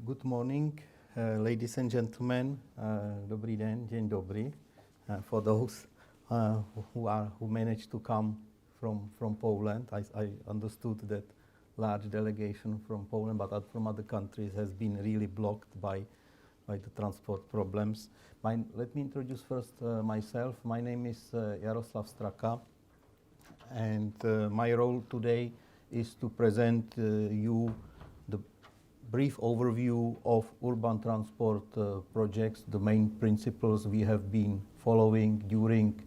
Good morning, ladies and gentlemen. Dobrý den, dzień dobry. For those who managed to come from Poland, I understood that large delegation from Poland, but from other countries, has been really blocked by the transport problems. Let me introduce first myself. My name is Jaroslav Straka, and my role today is to present you the brief overview of urban transport projects, the main principles we have been following during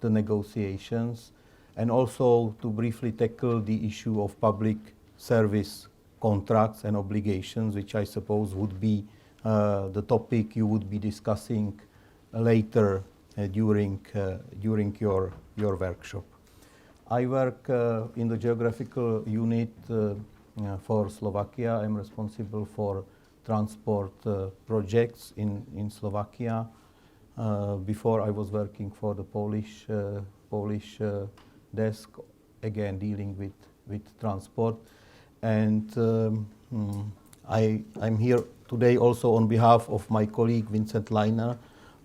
the negotiations, and also to briefly tackle the issue of public service contracts and obligations, which I suppose would be the topic you would be discussing later during your workshop. I work in the geographical unit for Slovakia. I'm responsible for transport projects in Slovakia. Before I was working for the Polish desk, again dealing with transport. And I'm here today also on behalf of my colleague Vincent Leiner,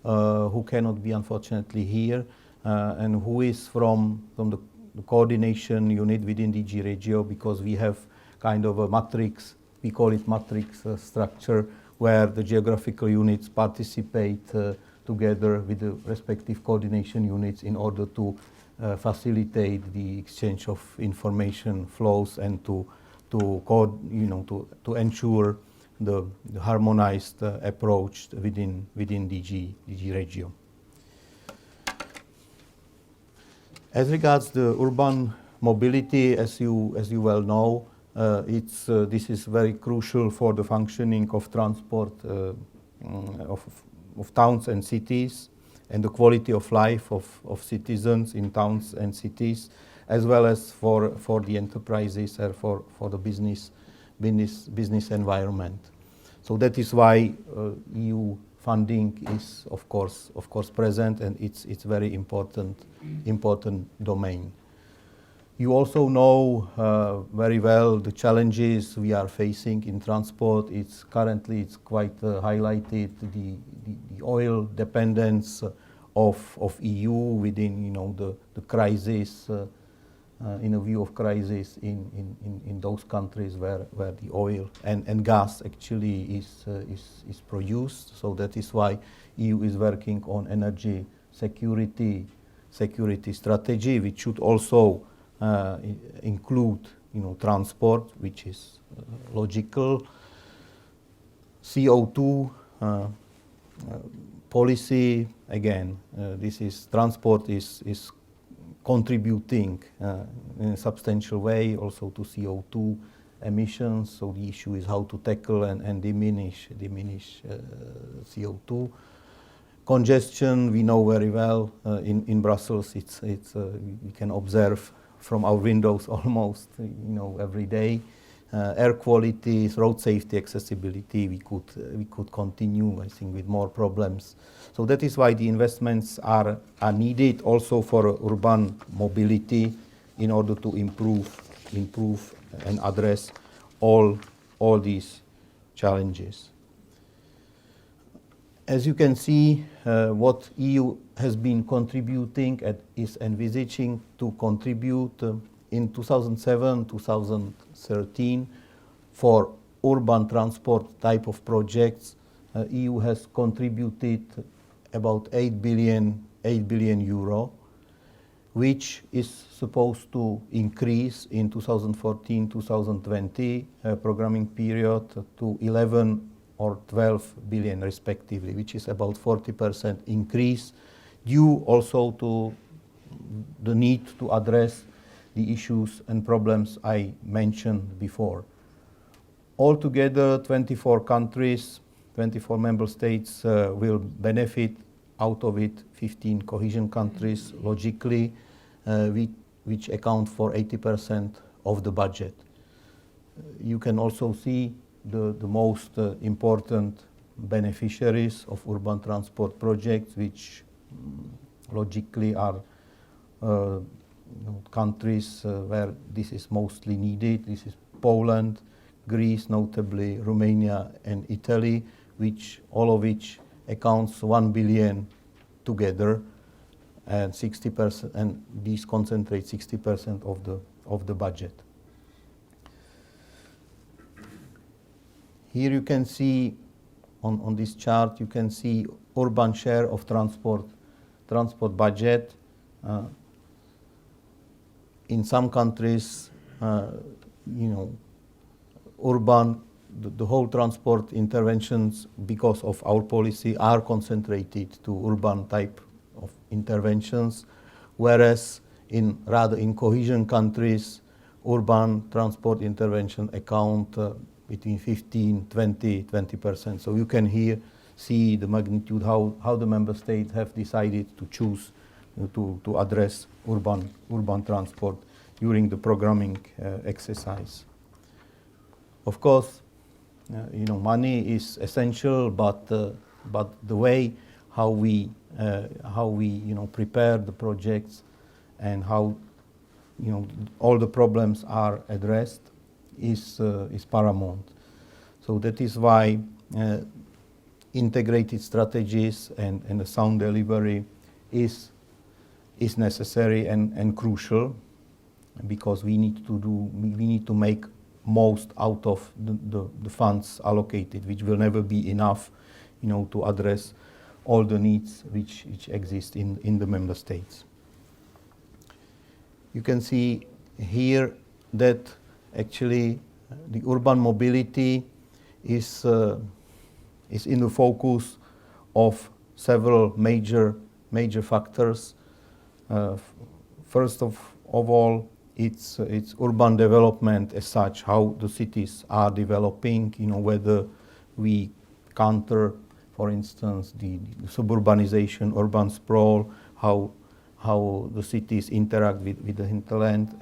who cannot be unfortunately here, and who is from the coordination unit within DG Regio, because we have kind of a matrix, we call it matrix structure, where the geographical units participate together with the respective coordination units in order to facilitate the exchange of information flows and to ensure the harmonized approach within DG Regio. As regards the urban mobility, as you well know, this is very crucial for the functioning of transport of towns and cities, and the quality of life of citizens in towns and cities, as well as for the enterprises and for the business environment. So that is why EU funding is of course present, and it's very important domain. You also know very well the challenges we are facing in transport. It's quite highlighted, the oil dependence of EU within the crisis, in a view of crisis in those countries where the oil and gas actually is produced. So that is why EU is working on energy security strategy, which should also include transport, which is logical. CO2 policy, again, transport is contributing in a substantial way also to CO2 emissions. So the issue is how to tackle and diminish CO2. Congestion, we know very well in Brussels. We can observe from our windows almost every day. Air quality, road safety, accessibility, we could continue, I think, with more problems. So that is why the investments are needed also for urban mobility in order to improve and address all these challenges. As you can see, what EU has been contributing and is envisaging to contribute in 2007-2013 for urban transport type of projects, EU has contributed about 8 billion euro, which is supposed to increase in 2014-2020 programming period to 11 or 12 billion respectively, which is about 40% increase, due also to the need to address the issues and problems I mentioned before. Altogether, 24 countries, 24 member states will benefit out of it, 15 cohesion countries, logically, which account for 80% of the budget. You can also see the most important beneficiaries of urban transport projects, which logically are countries where this is mostly needed. This is Poland, Greece notably, Romania and Italy, all of which accounts 1 billion together, and 60%, and these concentrate 60% of the budget. Here you can see on this chart, you can see urban share of transport budget. In some countries, urban, the whole transport interventions, because of our policy, are concentrated to urban type of interventions, whereas rather in cohesion countries, urban transport intervention account between 15, 20%. So you can here see the magnitude, how the member states have decided to choose to address urban transport during the programming exercise. Of course, money is essential, but the way how we prepare the projects and how all the problems are addressed is paramount. So that is why integrated strategies and a sound delivery is necessary and crucial, because we need to make most out of the funds allocated, which will never be enough, to address all the needs which exist in the member states. You can see here that actually the urban mobility is in the focus of several major factors. First of all, it's urban development as such, how the cities are developing, whether we counter, for instance, the suburbanization, urban sprawl, how the cities interact with the hinterland,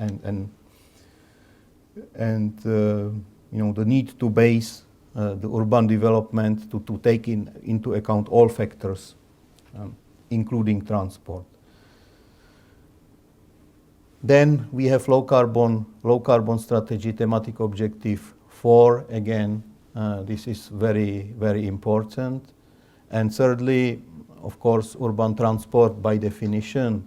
and the need to base the urban development to take into account all factors, including transport. Then we have low carbon strategy, thematic objective 4. Again, this is very, very important. And thirdly, of course, urban transport by definition,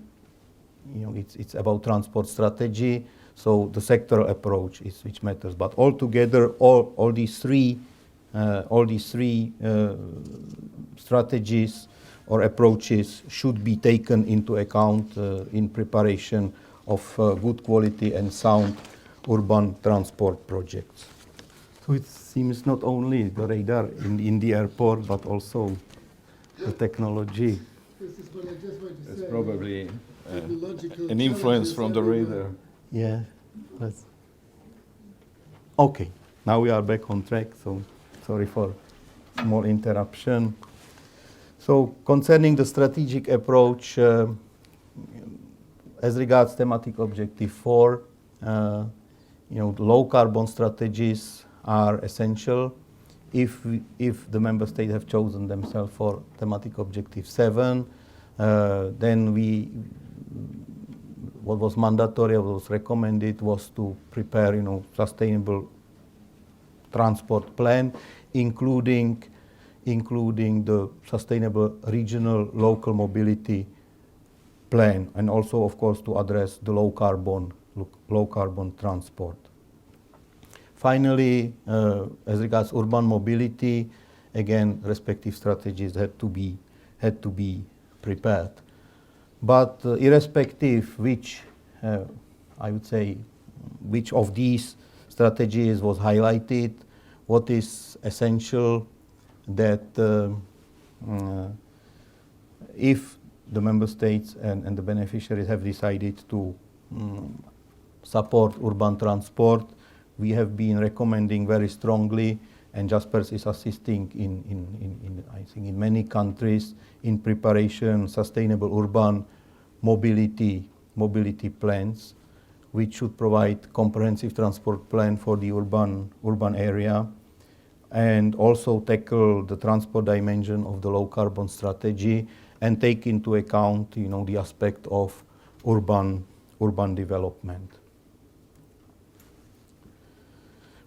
it's about transport strategy. So the sectoral approach is which matters. But altogether, all these three strategies or approaches should be taken into account in preparation of good quality and sound urban transport projects. So it seems not only the radar in the airport, but also the technology. This is what I just wanted to say. It's probably an influence from the radar. Yeah. Okay, now we are back on track, so sorry for small interruption. So concerning the strategic approach, as regards thematic objective 4, the low carbon strategies are essential. If the member states have chosen themselves for thematic objective 7, then what was mandatory, what was recommended, was to prepare, sustainable transport plan, including the sustainable regional local mobility plan, and also, of course, to address the low carbon transport. Finally, as regards urban mobility, again, respective strategies had to be prepared. But irrespective which of these strategies was highlighted, what is essential that if the member states and the beneficiaries have decided to support urban transport, we have been recommending very strongly, and Jaspers is assisting in many countries in preparation sustainable urban mobility plans, which should provide comprehensive transport plan for the urban area, and also tackle the transport dimension of the low carbon strategy, and take into account, the aspect of urban development.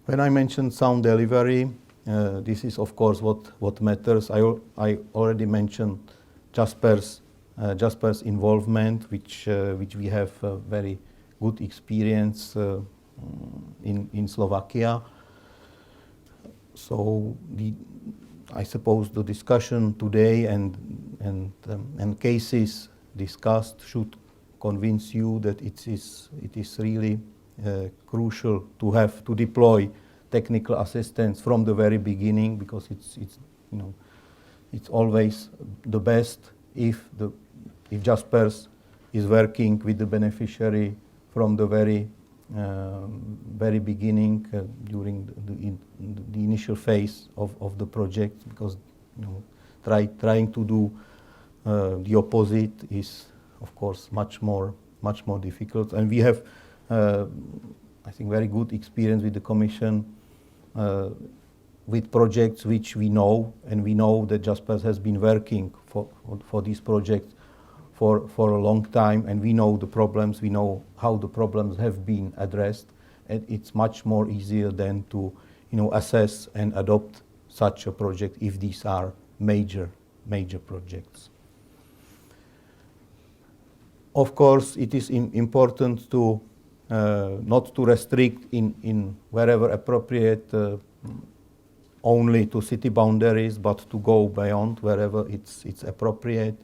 When I mentioned sound delivery, this is of course what matters. I already mentioned Jasper's involvement, which we have very good experience in Slovakia. So I suppose the discussion today and cases discussed should convince you that it is really crucial to deploy technical assistance from the very beginning, because it's always the best if Jaspers is working with the beneficiary from the very beginning during the initial phase of the project, because trying to do the opposite is of course much more difficult. And we have I think very good experience with the Commission with projects which we know, and we know that Jaspers has been working for these projects for a long time, and we know the problems, we know how the problems have been addressed, and it's much more easier than to assess and adopt such a project if these are major projects. Of course, it is important to not to restrict in wherever appropriate only to city boundaries, but to go beyond wherever it's appropriate,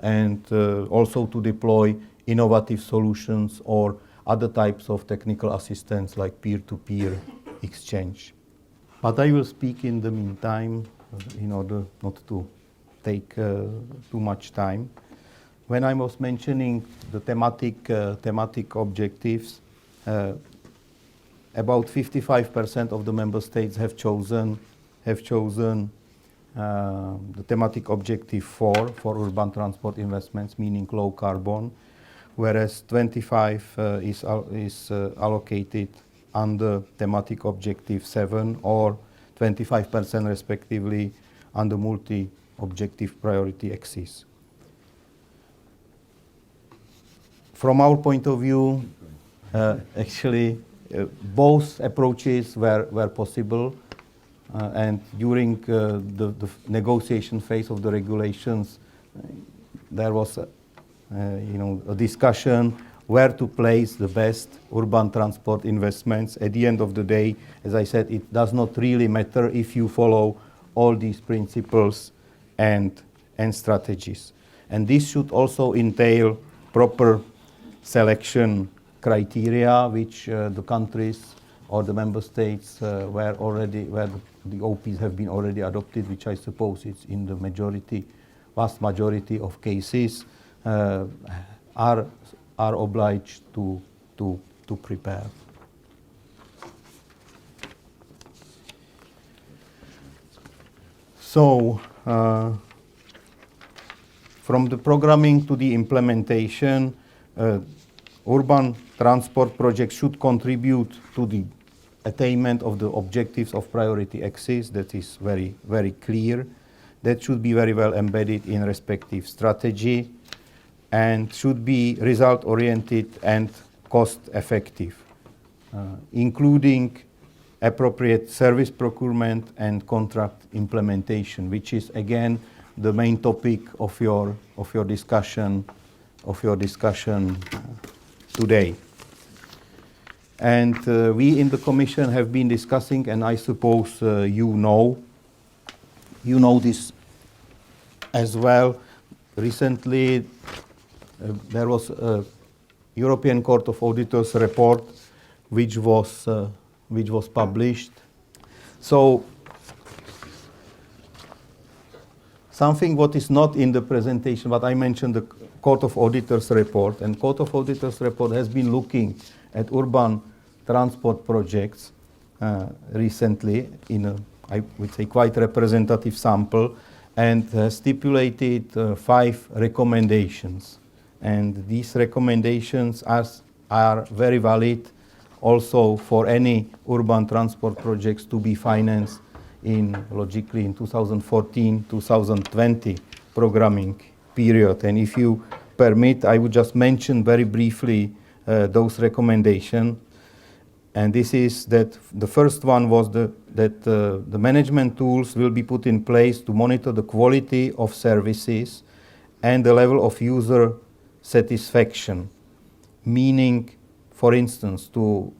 and also to deploy innovative solutions or other types of technical assistance like peer-to-peer exchange. But I will speak in the meantime in order not to take too much time. When I was mentioning the thematic objectives, about 55% of the member states have chosen the thematic objective 4 for urban transport investments, meaning low carbon, whereas 25 is allocated under thematic objective 7, or 25% respectively under multi-objective priority axis. From our point of view, actually, both approaches were possible, and during the negotiation phase of the regulations, there was a discussion where to place the best urban transport investments. At the end of the day, as I said, it does not really matter if you follow all these principles and strategies. And this should also entail proper selection criteria, which the countries or the member states where the OPs have been already adopted, which I suppose it's in the vast majority of cases, are obliged to prepare. So, from the programming to the implementation, urban transport projects should contribute to the attainment of the objectives of priority axis. That is very, very clear. That should be very well embedded in respective strategy and should be result-oriented and cost-effective, including appropriate service procurement and contract implementation, which is again the main topic of your discussion today. And we in the Commission have been discussing, and I suppose you know this as well. Recently, there was a European Court of Auditors report which was published. So something what is not in the presentation, but I mentioned the Court of Auditors report, and Court of Auditors report has been looking at urban transport projects recently in a, I would say, quite representative sample, and stipulated 5 recommendations. And these recommendations are very valid also for any urban transport projects to be financed logically in 2014-2020 programming period. And if you permit, I would just mention very briefly those recommendations. And this is that the first one was that the management tools will be put in place to monitor the quality of services and the level of user satisfaction, meaning, for instance, to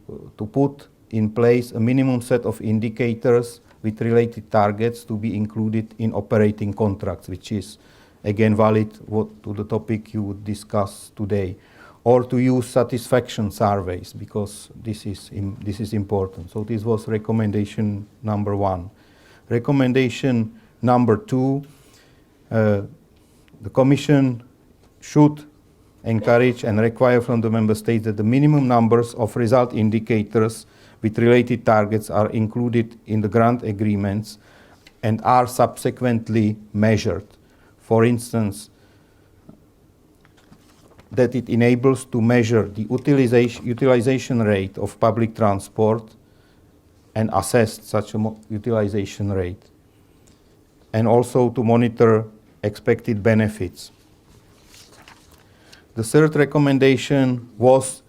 put in place a minimum set of indicators with related targets to be included in operating contracts, which is again valid to the topic you would discuss today, or to use satisfaction surveys, because this is important. So this was recommendation number 1. Recommendation number 2, the Commission should encourage and require from the Member States that the minimum numbers of result indicators with related targets are included in the grant agreements and are subsequently measured. For instance, that it enables to measure the utilization rate of public transport and assess such a utilization rate, and also to monitor expected benefits. The third recommendation was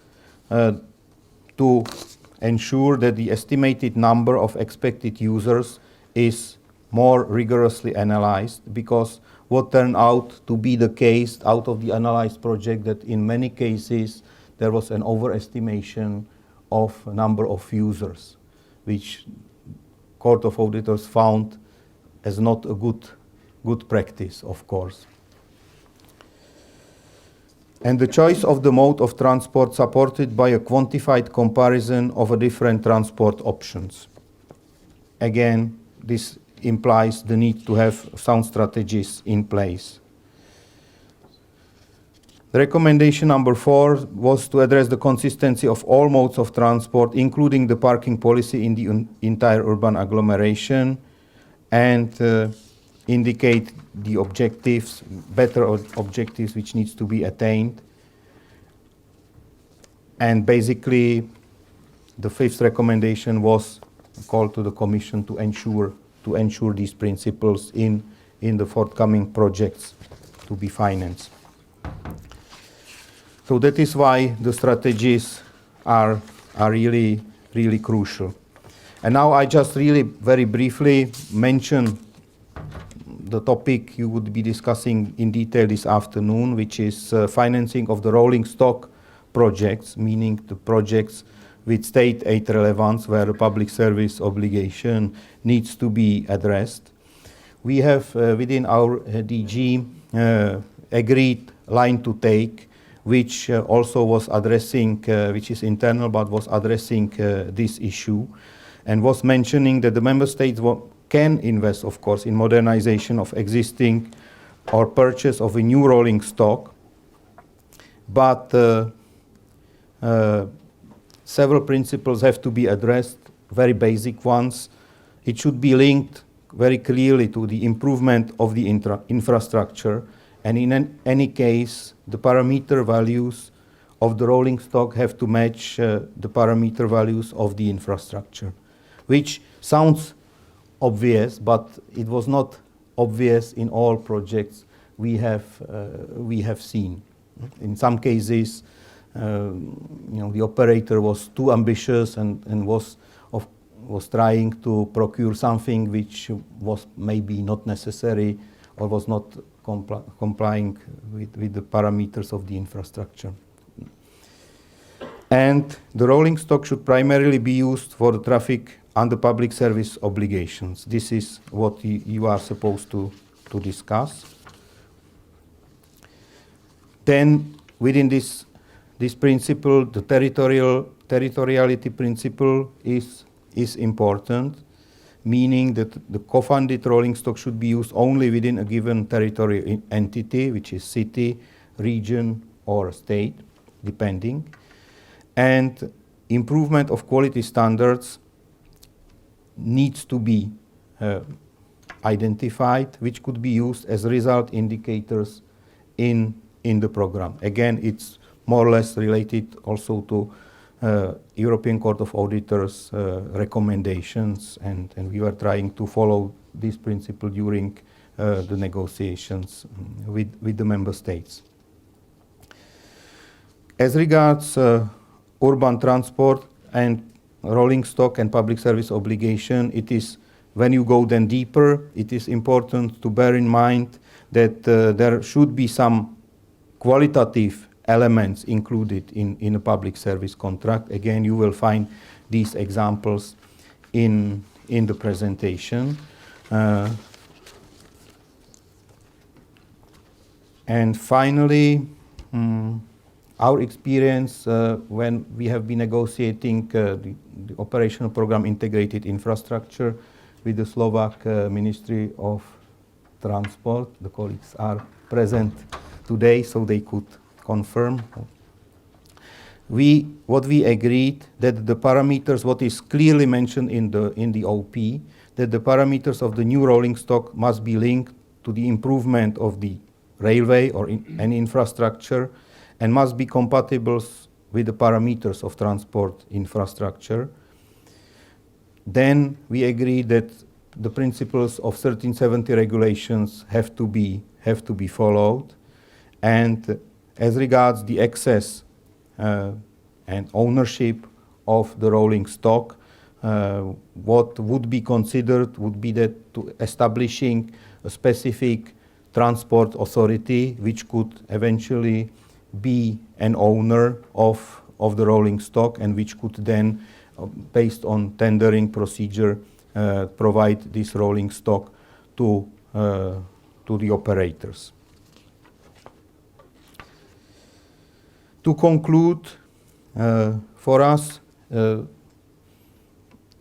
to ensure that the estimated number of expected users is more rigorously analyzed, because what turned out to be the case out of the analyzed project, that in many cases there was an overestimation of number of users, which Court of Auditors found as not a good practice, of course. And the choice of the mode of transport supported by a quantified comparison of a different transport options. Again, this implies the need to have sound strategies in place. The recommendation number 4 was to address the consistency of all modes of transport, including the parking policy in the entire urban agglomeration, and indicate the objectives, better objectives which needs to be attained. And basically, the 5th recommendation was a call to the Commission to ensure these principles in the forthcoming projects to be financed. So that is why the strategies are really crucial. And now I just really very briefly mention the topic you would be discussing in detail this afternoon, which is financing of the rolling stock projects, meaning the projects with state aid relevance where the public service obligation needs to be addressed. We have within our DG agreed line to take, which also was addressing, which is internal, but was addressing this issue, and was mentioning that the member states can invest, of course, in modernization of existing or purchase of a new rolling stock, but several principles have to be addressed, very basic ones. It should be linked very clearly to the improvement of the infrastructure, and in any case, the parameter values of the rolling stock have to match the parameter values of the infrastructure, which sounds obvious, but it was not obvious in all projects we have seen. In some cases, the operator was too ambitious and was trying to procure something which was maybe not necessary or was not complying with the parameters of the infrastructure. And the rolling stock should primarily be used for the traffic under public service obligations. This is what you are supposed to discuss. Then within this principle, the territoriality principle is important, meaning that the co-funded rolling stock should be used only within a given territorial entity, which is city, region, or state, depending. And improvement of quality standards needs to be identified, which could be used as result indicators in the program. Again, it's more or less related also to European Court of Auditors recommendations, and we were trying to follow this principle during the negotiations with the member states. As regards urban transport and rolling stock and public service obligation, it is, when you go then deeper, it is important to bear in mind that there should be some qualitative elements included in a public service contract. Again, you will find these examples in the presentation. And finally, our experience when we have been negotiating the operational program integrated infrastructure with the Slovak Ministry of Transport. The colleagues are present today, so they could confirm. What we agreed that the parameters, what is clearly mentioned in the OP, that the parameters of the new rolling stock must be linked to the improvement of the railway or any infrastructure, and must be compatible with the parameters of transport infrastructure. Then we agreed that the principles of 1370 regulations have to be followed, and as regards the access and ownership of the rolling stock, what would be considered would be that to establishing a specific transport authority which could eventually be an owner of the rolling stock, and which could then, based on tendering procedure, provide this rolling stock to the operators. To conclude, for us,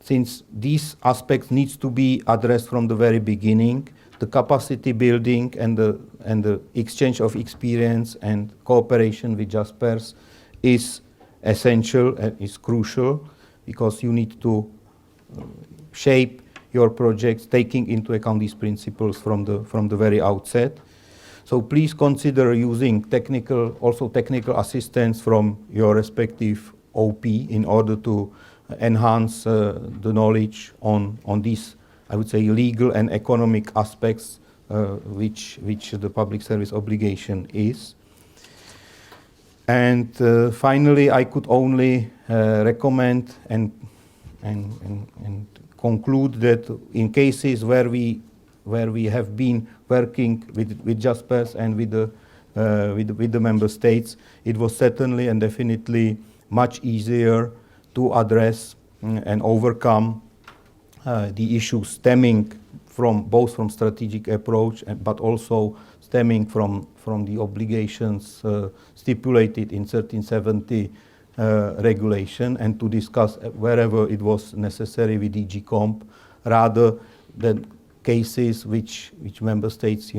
since these aspects needs to be addressed from the very beginning, the capacity building and the exchange of experience and cooperation with JASPERS is essential and is crucial, because you need to shape your projects taking into account these principles from the very outset. So please consider using technical assistance from your respective OP in order to enhance the knowledge on these, I would say, legal and economic aspects which the public service obligation is. And finally, I could only recommend and conclude that in cases where we have been working with JASPERS and with the member states, it was certainly and definitely much easier to address and overcome the issues stemming both from strategic approach, but also stemming from the obligations stipulated in 1370 regulation, and to discuss wherever it was necessary with DG Comp, rather than cases which member states,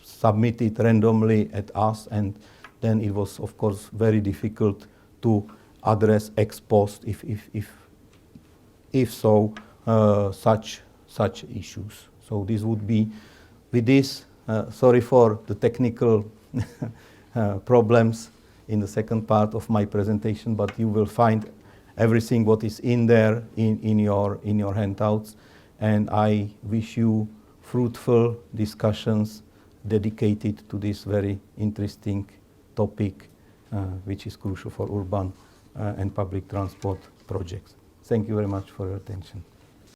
submitted randomly at us, and then it was of course very difficult to address ex post if so such issues. So this would be with this. Sorry for the technical problems in the second part of my presentation, but you will find everything what is in there in your handouts, and I wish you fruitful discussions dedicated to this very interesting topic, which is crucial for urban and public transport projects. Thank you very much for your attention.